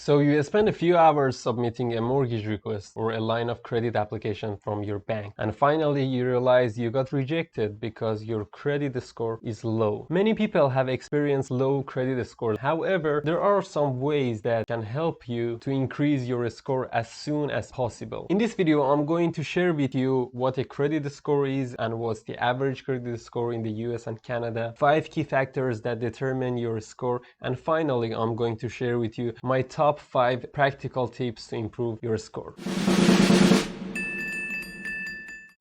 So you spend a few hours submitting a mortgage request or a line of credit application from your bank, and finally you realize you got rejected because your credit score is low. Many people have experienced low credit score. However, there are some ways that can help you to increase your score as soon as possible. In this video, I'm going to share with you what a credit score is and what's the average credit score in the US and Canada, 5 key factors that determine your score, and finally I'm going to share with you my top 5 practical tips to improve your score.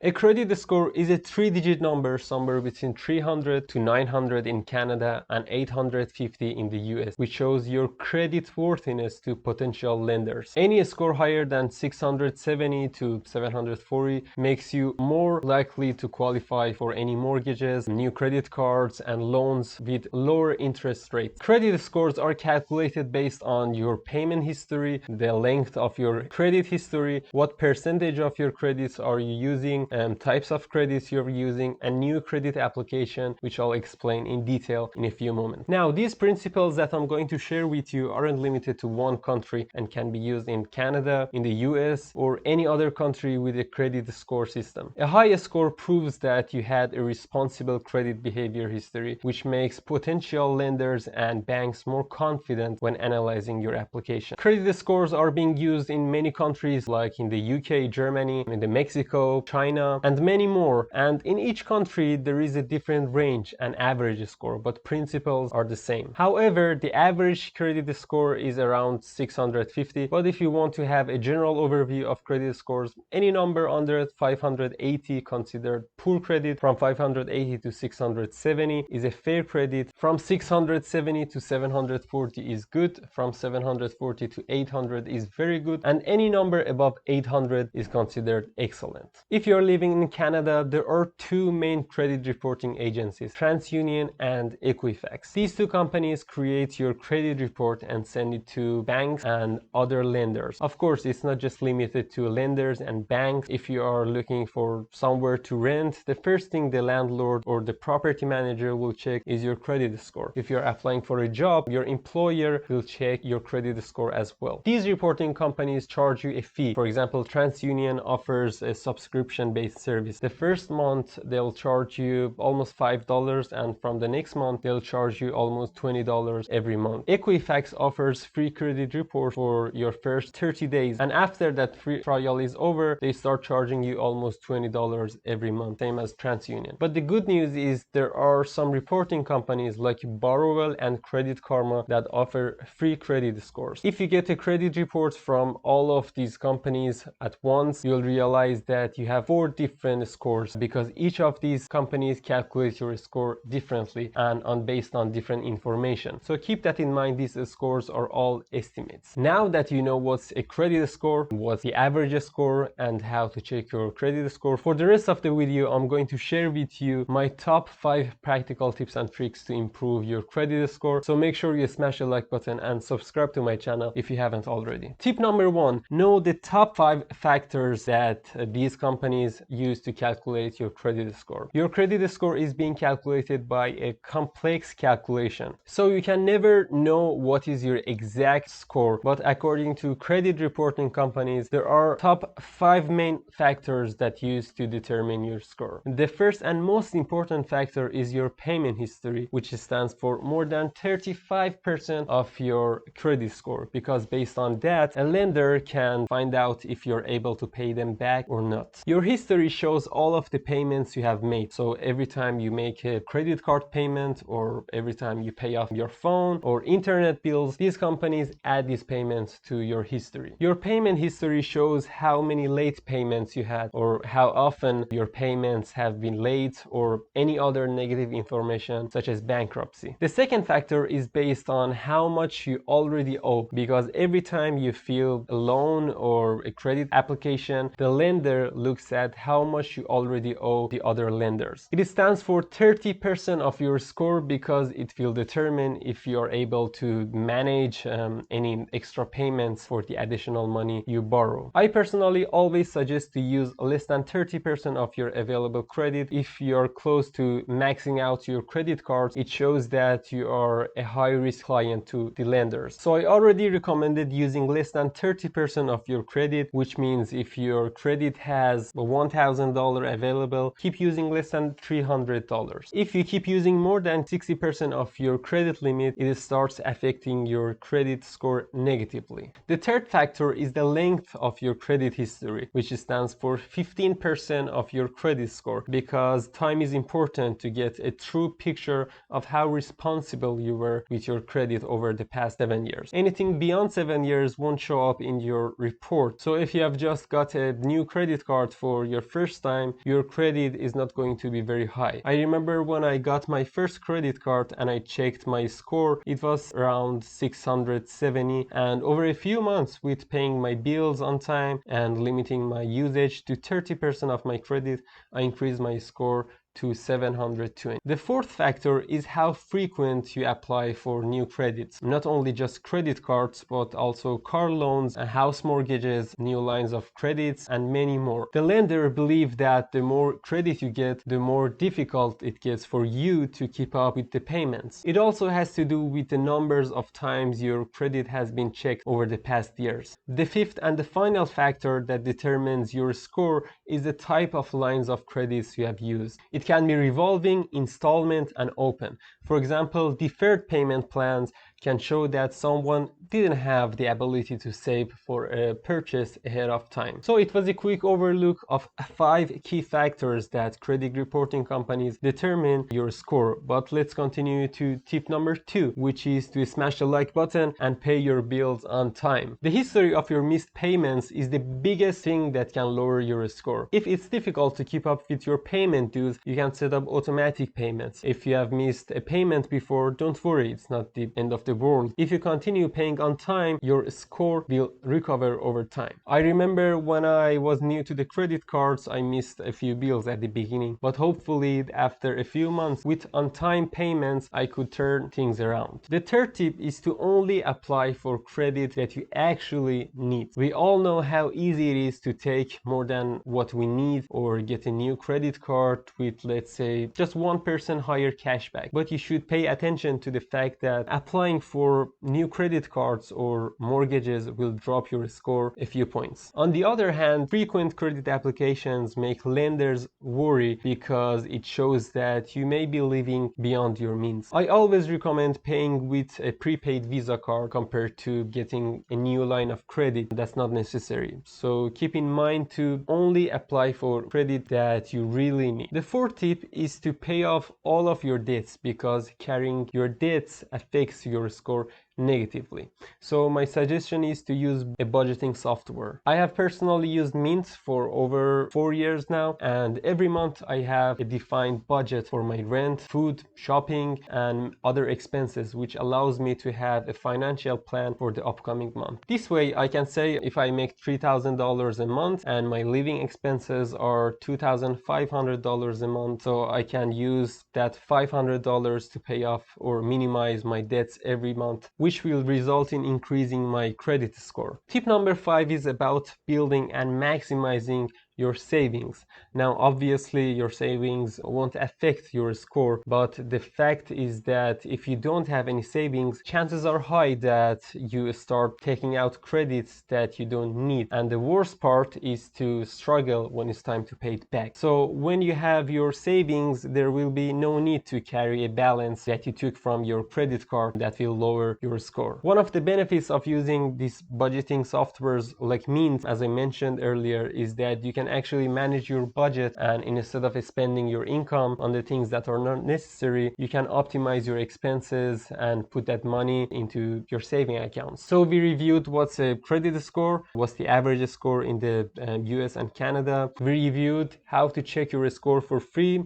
A credit score is a 3-digit number somewhere between 300 to 900 in Canada and 850 in the US, which shows your credit worthiness to potential lenders. Any score higher than 670 to 740 makes you more likely to qualify for any mortgages, new credit cards, and loans with lower interest rates. Credit scores are calculated based on your payment history, the length of your credit history, what percentage of your credits are you using, types of credits you're using, and new credit application, which I'll explain in detail in a few moments. Now, these principles that I'm going to share with you aren't limited to one country and can be used in Canada, in the US, or any other country with a credit score system. A high score proves that you had a responsible credit behavior history, which makes potential lenders and banks more confident when analyzing your application. Credit scores are being used in many countries like in the UK, Germany, in Mexico, China, and many more, and in each country there is a different range and average score, but principles are the same. However, the average credit score is around 650, but if you want to have a general overview of credit scores, any number under 580 considered poor credit, from 580 to 670 is a fair credit, from 670 to 740 is good, from 740 to 800 is very good, and any number above 800 is considered excellent. If you're living in Canada, there are two main credit reporting agencies, TransUnion and Equifax. These two companies create your credit report and send it to banks and other lenders. Of course, it's not just limited to lenders and banks. If you are looking for somewhere to rent, the first thing the landlord or the property manager will check is your credit score. If you're applying for a job, your employer will check your credit score as well. These reporting companies charge you a fee. For example, TransUnion offers a subscription-based service. The first month they'll charge you almost $5, and from the next month they'll charge you almost $20 every month. Equifax offers free credit report for your first 30 days, and after that free trial is over, they start charging you almost $20 every month, same as TransUnion. But the good news is there are some reporting companies like Borrowell and Credit Karma that offer free credit scores. If you get a credit report from all of these companies at once, you'll realize that you have 4 different scores, because each of these companies calculates your score differently and based on different information. So keep that in mind. These scores are all estimates. Now that you know what's a credit score, what's the average score, and how to check your credit score, for the rest of the video I'm going to share with you my top 5 practical tips and tricks to improve your credit score. So make sure you smash the like button and subscribe to my channel if you haven't already. Tip number 1, know the top 5 factors that these companies use to calculate your credit score. Your credit score is being calculated by a complex calculation, so you can never know what is your exact score, but according to credit reporting companies, there are top 5 main factors that use to determine your score. The first and most important factor is your payment history, which stands for more than 35% of your credit score, because based on that, a lender can find out if you're able to pay them back or not. Your history shows all of the payments you have made. So every time you make a credit card payment, or every time you pay off your phone or internet bills, these companies add these payments to your history. Your payment history shows how many late payments you had, or how often your payments have been late, or any other negative information such as bankruptcy. The second factor is based on how much you already owe, because every time you fill a loan or a credit application, the lender looks at at how much you already owe the other lenders. It stands for 30% of your score because it will determine if you are able to manage any extra payments for the additional money you borrow. I personally always suggest to use less than 30% of your available credit. If you're close to maxing out your credit cards, it shows that you are a high-risk client to the lenders. So I already recommended using less than 30% of your credit, which means if your credit has $1,000 available, keep using less than $300. If you keep using more than 60% of your credit limit, it starts affecting your credit score negatively. The third factor is the length of your credit history, which stands for 15% of your credit score, because time is important to get a true picture of how responsible you were with your credit over the past 7 years. Anything beyond 7 years won't show up in your report. So if you have just got a new credit card for your first time, your credit is not going to be very high. I remember when I got my first credit card and I checked my score, it was around 670, and over a few months with paying my bills on time and limiting my usage to 30% of my credit, I increased my score to 720. The fourth factor is how frequent you apply for new credits. Not only just credit cards, but also car loans, house mortgages, new lines of credits, and many more. The lender believes that the more credit you get, the more difficult it gets for you to keep up with the payments. It also has to do with the numbers of times your credit has been checked over the past years. The fifth and the final factor that determines your score is the type of lines of credits you have used. It can be revolving, installment, and open. For example, deferred payment plans can show that someone didn't have the ability to save for a purchase ahead of time. So it was a quick overlook of 5 key factors that credit reporting companies determine your score. But let's continue to tip number 2, which is to smash the like button and pay your bills on time. The history of your missed payments is the biggest thing that can lower your score. If it's difficult to keep up with your payment dues, you can set up automatic payments. If you have missed a payment before, don't worry, it's not the end of the world. If you continue paying on time, your score will recover over time. I remember when I was new to the credit cards, I missed a few bills at the beginning, but hopefully after a few months with on-time payments, I could turn things around. The third tip is to only apply for credit that you actually need. We all know how easy it is to take more than what we need or get a new credit card with, let's say, just 1% higher cashback. But you should pay attention to the fact that applying for new credit cards or mortgages will drop your score a few points. On the other hand, frequent credit applications make lenders worry because it shows that you may be living beyond your means. I always recommend paying with a prepaid Visa card compared to getting a new line of credit. That's not necessary. So keep in mind to only apply for credit that you really need. The fourth tip is to pay off all of your debts, because carrying your debts affects your score negatively. So my suggestion is to use a budgeting software. I have personally used Mint for over 4 years now, and every month I have a defined budget for my rent, food, shopping, and other expenses, which allows me to have a financial plan for the upcoming month. This way I can say if I make $3,000 a month and my living expenses are $2,500 a month, so I can use that $500 to pay off or minimize my debts every month, which will result in increasing my credit score. Tip number 5 is about building and maximizing your savings. Now, obviously, your savings won't affect your score, but the fact is that if you don't have any savings, chances are high that you start taking out credits that you don't need. And the worst part is to struggle when it's time to pay it back. So when you have your savings, there will be no need to carry a balance that you took from your credit card that will lower your score. One of the benefits of using these budgeting softwares like Mint, as I mentioned earlier, is that you can actually manage your budget, and instead of spending your income on the things that are not necessary, you can optimize your expenses and put that money into your saving accounts. So we reviewed what's a credit score, what's the average score in the US and Canada. We reviewed how to check your score for free,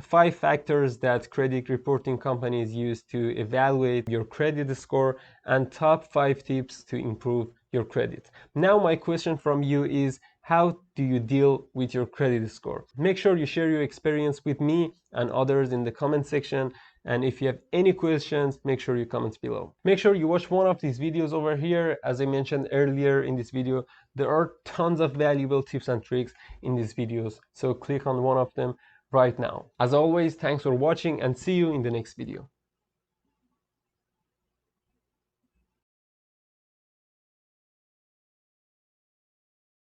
5 factors that credit reporting companies use to evaluate your credit score, and top 5 tips to improve your credit. Now my question from you is, how do you deal with your credit score? Make sure you share your experience with me and others in the comment section. And if you have any questions, make sure you comment below. Make sure you watch one of these videos over here. As I mentioned earlier in this video, there are tons of valuable tips and tricks in these videos. So click on one of them right now. As always, thanks for watching and see you in the next video.